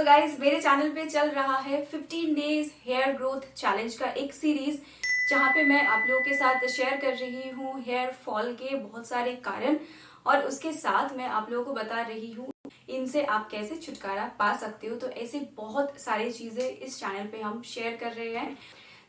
So guys मेरे channel पे चल रहा है 15 डेज हेयर ग्रोथ चैलेंज का एक सीरीज, जहाँ पे मैं आप लोगों के साथ शेयर कर रही हूँ हेयर फॉल के बहुत सारे कारण, और उसके साथ मैं आप लोगों को बता रही हूँ इनसे आप कैसे छुटकारा पा सकते हो। तो ऐसे बहुत सारी चीजें इस चैनल पे हम शेयर कर रहे हैं।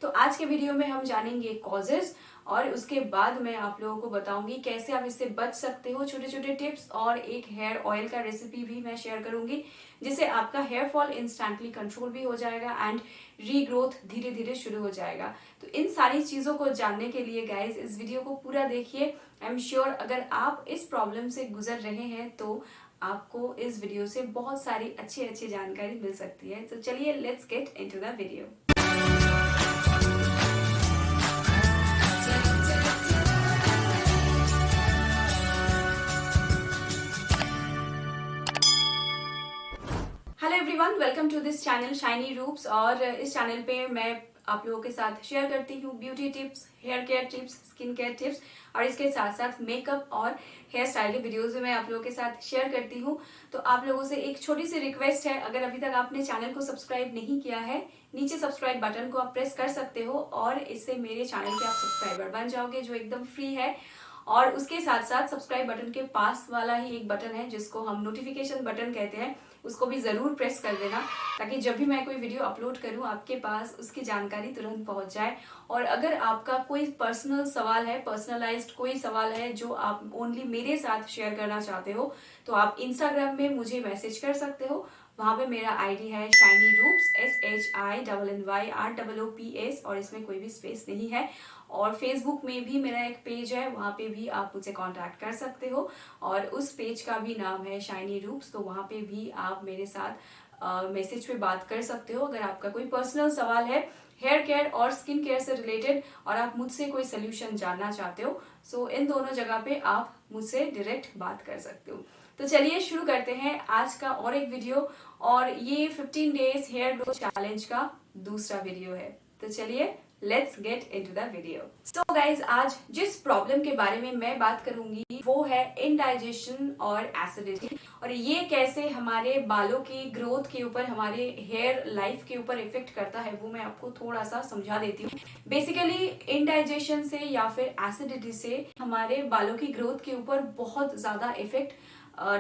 तो आज के वीडियो में हम जानेंगे कॉजेस, और उसके बाद मैं आप लोगों को बताऊंगी कैसे आप इससे बच सकते हो, छोटे छोटे टिप्स, और एक हेयर ऑयल का रेसिपी भी मैं शेयर करूंगी जिससे आपका हेयर फॉल इंस्टेंटली कंट्रोल भी हो जाएगा एंड रीग्रोथ धीरे धीरे शुरू हो जाएगा। तो इन सारी चीजों को जानने के लिए गाइज इस वीडियो को पूरा देखिए। आई एम श्योर अगर आप इस प्रॉब्लम से गुजर रहे हैं तो आपको इस वीडियो से बहुत सारी अच्छी अच्छी जानकारी मिल सकती है। तो चलिए let's get into the video. Hello everyone, welcome to this channel shiny Roops. और इस चैनल पे मैं आप लोगों के साथ शेयर करती हूँ beauty tips, hair care tips, skin care tips, और इसके साथ साथ मेकअप और हेयर स्टाइल के वीडियोस भी मैं आप लोगों के साथ शेयर करती हूँ। तो आप लोगों से एक छोटी सी रिक्वेस्ट है, अगर अभी तक आपने चैनल को सब्सक्राइब नहीं किया है, नीचे सब्सक्राइब बटन को आप प्रेस कर सकते हो और इससे मेरे चैनल के आप सब्सक्राइबर बन जाओगे, जो एकदम फ्री है। और उसके साथ साथ सब्सक्राइब बटन के पास वाला ही एक बटन है जिसको हम नोटिफिकेशन बटन कहते हैं, उसको भी जरूर प्रेस कर देना, ताकि जब भी मैं कोई वीडियो अपलोड करूं आपके पास उसकी जानकारी तुरंत पहुंच जाए। और अगर आपका कोई पर्सनल सवाल है, पर्सनलाइज्ड कोई सवाल है जो आप ओनली मेरे साथ शेयर करना चाहते हो, तो आप इंस्टाग्राम में मुझे मैसेज कर सकते हो। वहां पे मेरा आईडी है शाइनी रूप्स, SHINNYROOPS, और इसमें कोई भी स्पेस नहीं है। और फेसबुक में भी मेरा एक पेज है, वहां पे भी आप मुझसे कांटेक्ट कर सकते हो, और उस पेज का भी नाम है शाइनी रूप्स। तो वहां पे भी आप मेरे साथ मैसेज पे बात कर सकते हो अगर आपका कोई पर्सनल सवाल है हेयर केयर और स्किन केयर से रिलेटेड, और आप मुझसे कोई सोल्यूशन जानना चाहते हो। सो इन दोनों जगह पे आप मुझसे डायरेक्ट बात कर सकते हो। तो चलिए शुरू करते हैं आज का और एक वीडियो, और ये 15 डेज हेयर ग्रोथ चैलेंज का दूसरा वीडियो है। तो चलिए let's get into the video. So guys, आज जिस प्रॉब्लम के बारे में मैं बात करूंगी वो है इंडाइजेशन और एसिडिटी, और ये कैसे हमारे बालों की ग्रोथ के ऊपर, हमारे हेयर लाइफ के ऊपर इफेक्ट करता है, वो मैं आपको थोड़ा सा समझा देती हूँ। बेसिकली इंडाइजेशन से या फिर एसिडिटी से हमारे बालों की ग्रोथ के ऊपर बहुत ज्यादा इफेक्ट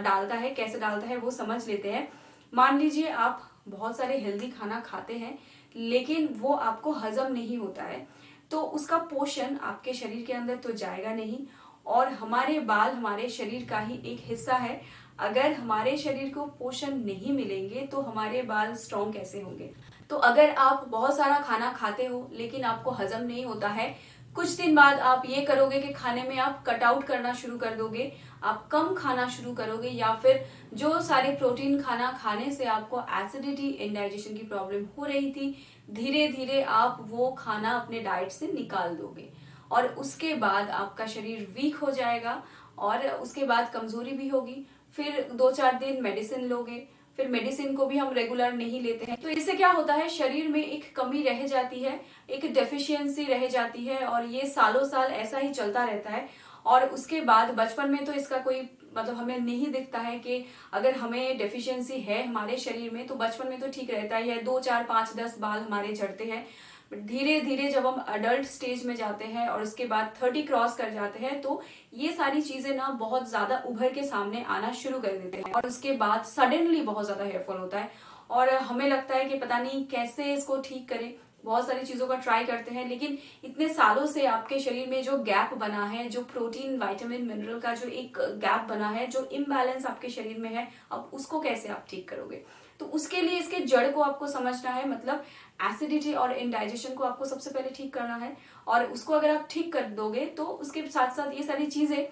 डालता है। कैसे डालता है वो समझ लेते हैं। मान लीजिए आप बहुत सारे हेल्दी खाना खाते हैं लेकिन वो आपको हजम नहीं होता है, तो उसका पोषण आपके शरीर के अंदर तो जाएगा नहीं, और हमारे बाल हमारे शरीर का ही एक हिस्सा है। अगर हमारे शरीर को पोषण नहीं मिलेंगे तो हमारे बाल स्ट्रॉन्ग कैसे होंगे। तो अगर आप बहुत सारा खाना खाते हो लेकिन आपको हजम नहीं होता है, कुछ दिन बाद आप ये करोगे कि खाने में आप कट आउट करना शुरू कर दोगे, आप कम खाना शुरू करोगे, या फिर जो सारे प्रोटीन खाना खाने से आपको एसिडिटी, इंडाइजेशन की प्रॉब्लम हो रही थी, धीरे धीरे आप वो खाना अपने डाइट से निकाल दोगे, और उसके बाद आपका शरीर वीक हो जाएगा, और उसके बाद कमजोरी भी होगी। फिर 2-4 दिन मेडिसिन लोगे, फिर मेडिसिन को भी हम रेगुलर नहीं लेते हैं, तो इससे क्या होता है, शरीर में एक कमी रह जाती है, एक डेफिशिएंसी रह जाती है, और ये सालों साल ऐसा ही चलता रहता है। और उसके बाद बचपन में तो इसका कोई मतलब हमें नहीं दिखता है कि अगर हमें डेफिशिएंसी है हमारे शरीर में, तो बचपन में तो ठीक रहता है, 2, 4, 5, 10 बाल हमारे झड़ते हैं। धीरे धीरे जब हम अडल्ट स्टेज में जाते हैं और उसके बाद 30 क्रॉस कर जाते हैं, तो ये सारी चीजें ना बहुत ज्यादा उभर के सामने आना शुरू कर देते हैं, और उसके बाद सडनली बहुत ज्यादा हेयरफॉल होता है, और हमें लगता है कि पता नहीं कैसे इसको ठीक करें। बहुत सारी चीजों का ट्राई करते हैं, लेकिन इतने सालों से आपके शरीर में जो गैप बना है, जो प्रोटीन, विटामिन, मिनरल का जो एक गैप बना है, जो इम्बैलेंस आपके शरीर में है, अब उसको कैसे आप ठीक करोगे। तो उसके लिए इसके जड़ को आपको समझना है, मतलब एसिडिटी और इंडाइजेशन को आपको सबसे पहले ठीक करना है, और उसको अगर आप ठीक कर दोगे तो उसके साथ साथ ये सारी चीजें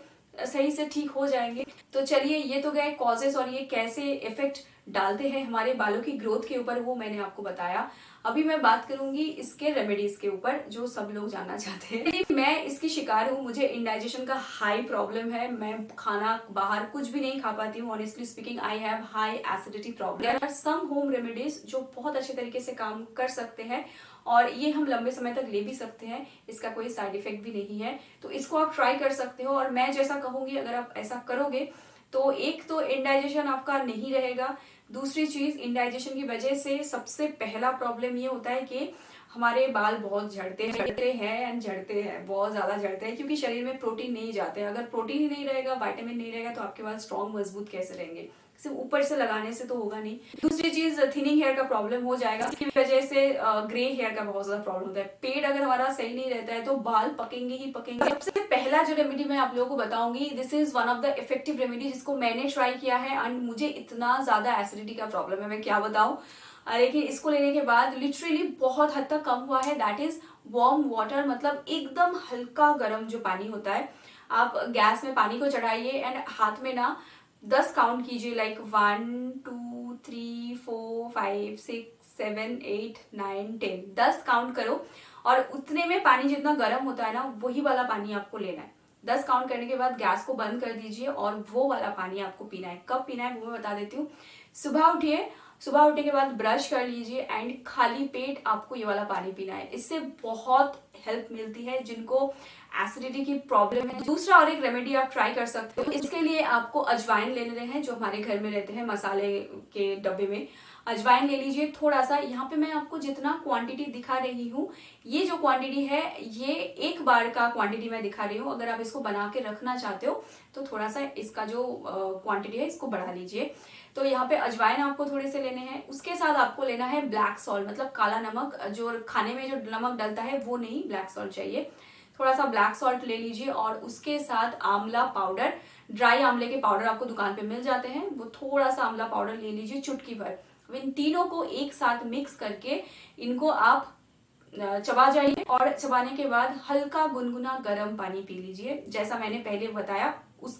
सही से ठीक हो जाएंगे। तो चलिए, ये तो गए कॉजेस, और ये कैसे इफेक्ट डालते हैं हमारे बालों की ग्रोथ के ऊपर, वो मैंने आपको बताया। अभी मैं बात करूंगी इसके रेमेडीज के ऊपर, जो सब लोग जानना चाहते हैं। मैं इसकी शिकार हूँ, मुझे इंडाइजेशन का हाई प्रॉब्लम है, मैं खाना बाहर कुछ भी नहीं खा पाती हूँ। Honestly speaking, I have high acidity problem. There are some home remedies जो बहुत अच्छे तरीके से काम कर सकते हैं, और ये हम लंबे समय तक ले भी सकते हैं, इसका कोई साइड इफेक्ट भी नहीं है। तो इसको आप ट्राई कर सकते हो, और मैं जैसा कहूंगी अगर आप ऐसा करोगे तो एक तो इंडाइजेशन आपका नहीं रहेगा, दूसरी चीज, इंडाइजेशन की वजह से सबसे पहला प्रॉब्लम ये होता है कि हमारे बाल बहुत झड़ते हैं, बहुत ज्यादा झड़ते हैं, क्योंकि शरीर में प्रोटीन नहीं जाते हैं। अगर प्रोटीन ही नहीं रहेगा, विटामिन नहीं रहेगा, तो आपके बाल स्ट्रॉन्ग मजबूत कैसे रहेंगे? सिर्फ ऊपर से लगाने से तो होगा नहीं। दूसरी चीज, थिनिंग हेयर का प्रॉब्लम हो जाएगा, इसकी वजह से ग्रे हेयर का बहुत ज्यादा प्रॉब्लम होता है। पेट अगर हमारा सही नहीं रहता है तो बाल पकेंगे ही पकेंगे। सबसे पहला जो रेमेडी मैं आप लोगों को बताऊंगी, this is one of the effective remedy, जिसको मैंने ट्राई किया है एंड मुझे इतना ज्यादा एसिडिटी का प्रॉब्लम है, मैं क्या बताऊं। लेकिन इसको लेने के बाद लिटरली बहुत हद तक कम हुआ है। दैट इज वार्म वाटर, मतलब एकदम हल्का गर्म जो पानी होता है। आप गैस में पानी को चढ़ाइए एंड हाथ में ना 10 काउंट कीजिए, लाइक 1 2 3 4 5 6 7 8 9 10, 10 काउंट करो। और उतने में पानी जितना गर्म होता है ना, वही वाला पानी आपको लेना है। 10 काउंट करने के बाद गैस को बंद कर दीजिए और वो वाला पानी आपको पीना है। कब पीना है वो मैं बता देती हूँ। सुबह उठिए, सुबह उठने के बाद ब्रश कर लीजिए एंड खाली पेट आपको ये वाला पानी पीना है। इससे बहुत हेल्प मिलती है जिनको एसिडिटी की प्रॉब्लम है। दूसरा और एक रेमेडी आप ट्राई कर सकते हो। इसके लिए आपको अजवाइन ले लेने हैं, जो हमारे घर में रहते हैं मसाले के डब्बे में। अजवाइन ले लीजिए थोड़ा सा। यहाँ पे मैं आपको जितना क्वांटिटी दिखा रही हूँ, ये जो क्वांटिटी है ये एक बार का क्वांटिटी मैं दिखा रही हूँ। अगर आप इसको बना के रखना चाहते हो तो थोड़ा सा इसका जो क्वांटिटी है इसको बढ़ा लीजिए। तो यहाँ पे अजवाइन आपको थोड़े से लेने हैं। उसके साथ आपको लेना है ब्लैक सॉल्ट, मतलब काला नमक। जो खाने में जो नमक डलता है वो नहीं, ब्लैक सॉल्ट चाहिए। थोड़ा सा ब्लैक सॉल्ट ले लीजिए और उसके साथ आंवला पाउडर, ड्राई आंवले के पाउडर आपको दुकान पे मिल जाते हैं, वो थोड़ा सा आंवला पाउडर ले लीजिए, चुटकी भर। इन तीनों को एक साथ मिक्स करके इनको आप चबा जाइए और चबाने के बाद हल्का गुनगुना गर्म पानी पी लीजिए। जैसा मैंने पहले बताया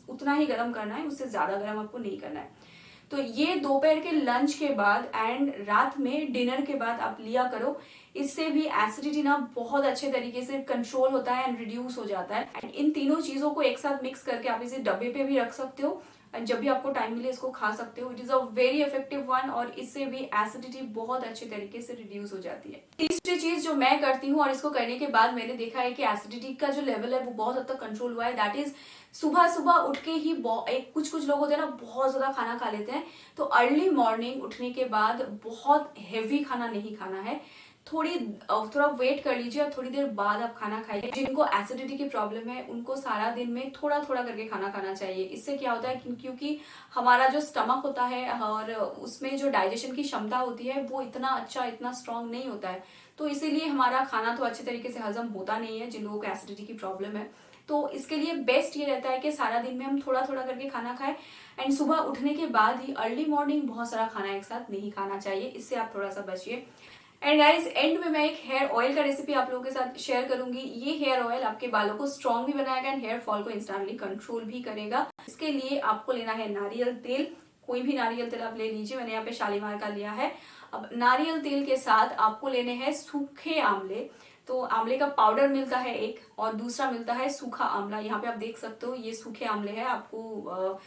उतना ही गर्म करना है, उससे ज्यादा गर्म आपको नहीं करना है। तो ये दोपहर के लंच के बाद एंड रात में डिनर के बाद आप लिया करो। इससे भी एसिडिटी ना बहुत अच्छे तरीके से कंट्रोल होता है एंड रिड्यूस हो जाता है। एंड इन तीनों चीजों को एक साथ मिक्स करके आप इसे डब्बे पे भी रख सकते हो, जब भी आपको टाइम मिले इसको खा सकते हो। It is a very effective one और इससे भी एसिडिटी बहुत अच्छे तरीके से रिड्यूस हो जाती है। तीसरी चीज जो मैं करती हूँ और इसको करने के बाद मैंने देखा है कि एसिडिटी का जो लेवल है वो बहुत हद तक कंट्रोल हुआ है, दैट इज सुबह सुबह उठ के ही कुछ लोग होते हैं ना, बहुत ज्यादा खाना खा लेते हैं। तो अर्ली मॉर्निंग उठने के बाद बहुत हेवी खाना नहीं खाना है। थोड़ा वेट कर लीजिए और थोड़ी देर बाद आप खाना खाइए। जिनको एसिडिटी की प्रॉब्लम है उनको सारा दिन में थोड़ा थोड़ा करके खाना खाना चाहिए। इससे क्या होता है क्योंकि हमारा जो स्टमक होता है और उसमें जो डाइजेशन की क्षमता होती है वो इतना अच्छा, इतना स्ट्रांग नहीं होता है। तो इसीलिए हमारा खाना तो अच्छे तरीके से हजम होता नहीं है जिन लोगों को एसिडिटी की प्रॉब्लम है। तो इसके लिए बेस्ट ये रहता है कि सारा दिन में हम थोड़ा थोड़ा करके खाना खाएं एंड सुबह उठने के बाद ही अर्ली मॉर्निंग बहुत सारा खाना एक साथ नहीं खाना चाहिए। इससे आप थोड़ा सा बचिए। एंड गाइस, एंड में मैं एक हेयर ऑयल का रेसिपी आप लोगों के साथ शेयर करूंगी। ये हेयर ऑयल आपके बालों को स्ट्रॉन्ग भी बनाएगा एंड हेयर फॉल को इंस्टेंटली कंट्रोल भी करेगा। इसके लिए आपको लेना है नारियल तेल। कोई भी नारियल तेल आप ले लीजिए, मैंने यहाँ पे शालीमार का लिया है। अब नारियल तेल के साथ आपको लेने हैं सूखे आंवले। तो आंवले का पाउडर मिलता है एक, और दूसरा मिलता है सूखा आंवला। यहाँ पे आप देख सकते हो ये सूखे आंवले है, आपको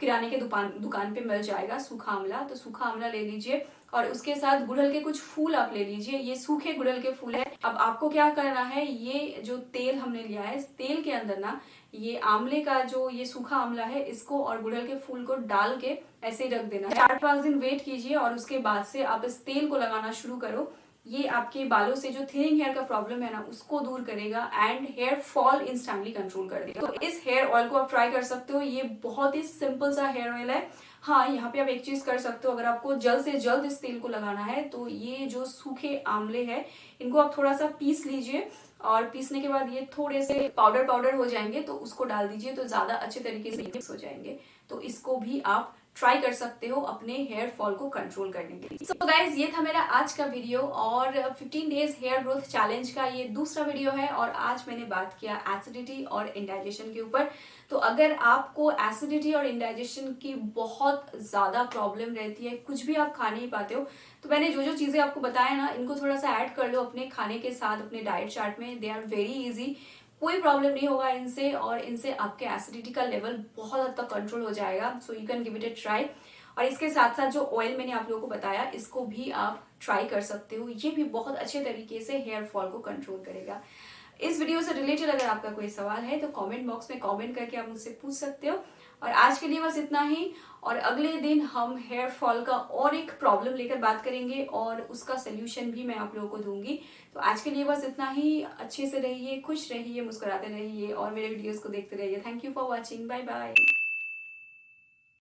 किराने के दुकान पे मिल जाएगा सूखा आंवला। तो सूखा आंवला ले लीजिए और उसके साथ गुड़हल के कुछ फूल आप ले लीजिए। ये सूखे गुड़हल के फूल है। अब आपको क्या करना है, ये जो तेल हमने लिया है इस तेल के अंदर ना ये आंवले का जो ये सूखा आंवला है इसको और गुड़हल के फूल को डाल के ऐसे ही रख देना है। 4-5 दिन वेट कीजिए और उसके बाद से आप इस तेल को लगाना शुरू करो। ये आपके बालों से जो थिनिंग हेयर का प्रॉब्लम है ना उसको दूर करेगा and hair fall instantly control कर देगा। तो इस हेयर ऑयल को आप ट्राई कर सकते हो। ये बहुत ही सिंपल सा हेयर ऑयल है। हाँ, यहाँ पे आप एक चीज कर सकते हो, अगर आपको जल्द से जल्द इस तेल को लगाना है तो ये जो सूखे आंवले हैं इनको आप थोड़ा सा पीस लीजिए और पीसने के बाद ये थोड़े से पाउडर हो जाएंगे तो उसको डाल दीजिए, तो ज्यादा अच्छे तरीके से मिक्स हो जाएंगे। तो इसको भी आप ट्राई कर सकते हो अपने हेयर फॉल को कंट्रोल करने के लिए। सो गाइज, ये था मेरा आज का वीडियो और 15 डेज हेयर ग्रोथ चैलेंज का ये दूसरा वीडियो है। और आज मैंने बात किया एसिडिटी और इंडाइजेशन के ऊपर। तो अगर आपको एसिडिटी और इंडाइजेशन की बहुत ज्यादा प्रॉब्लम रहती है, कुछ भी आप खा नहीं पाते हो, तो मैंने जो जो चीजें आपको बताया ना इनको थोड़ा सा ऐड कर लो अपने खाने के साथ अपने डाइट चार्ट में। दे आर वेरी इजी, कोई प्रॉब्लम नहीं होगा इनसे और इनसे आपके एसिडिटी का लेवल बहुत हद तक कंट्रोल हो जाएगा। So you can give it a try. और इसके साथ साथ जो ऑयल मैंने आप लोगों को बताया इसको भी आप ट्राई कर सकते हो। ये भी बहुत अच्छे तरीके से हेयर फॉल को कंट्रोल करेगा। इस वीडियो से रिलेटेड अगर आपका कोई सवाल है तो कमेंट बॉक्स में कमेंट करके आप मुझसे पूछ सकते हो। और आज के लिए बस इतना ही, और अगले दिन हम हेयर फॉल का और एक प्रॉब्लम लेकर बात करेंगे और उसका सोल्यूशन भी मैं आप लोगों को दूंगी। तो आज के लिए बस इतना ही। अच्छे से रहिए, खुश रहिए, मुस्कुराते रहिए और मेरे वीडियोस को देखते रहिए। Thank you for watching, bye bye.